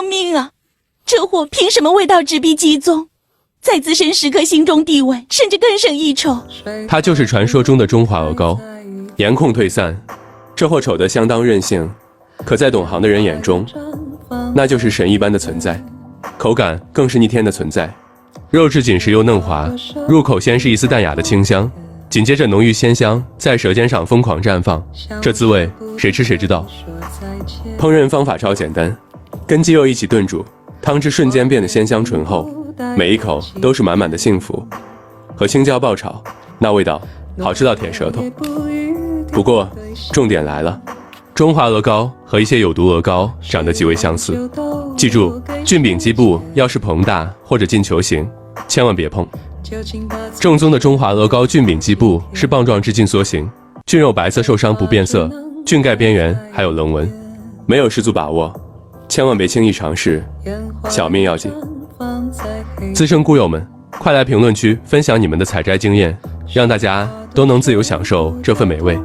生命啊！这货凭什么味道直逼极宗，在自身食客心中地位甚至更胜一筹？它就是传说中的中华鹅膏，颜控退散。这货丑得相当任性，可在懂行的人眼中，那就是神一般的存在，口感更是逆天的存在。肉质紧实又嫩滑，入口先是一丝淡雅的清香，紧接着浓郁鲜香在舌尖上疯狂绽放，这滋味谁吃谁知道。烹饪方法超简单，跟鸡肉一起炖煮，汤汁瞬间变得鲜香醇厚，每一口都是满满的幸福。和青椒爆炒，那味道好吃到舔舌头。不过重点来了，中华鹅膏和一些有毒鹅膏长得极为相似，记住，菌柄基部要是膨大或者进球形，千万别碰。正宗的中华鹅膏菌柄基部是棒状至近缩形，菌肉白色受伤不变色，菌盖边缘还有棱纹，没有十足把握，千万别轻易尝试，小命要紧。资深菇友们，快来评论区分享你们的采摘经验，让大家都能自由享受这份美味。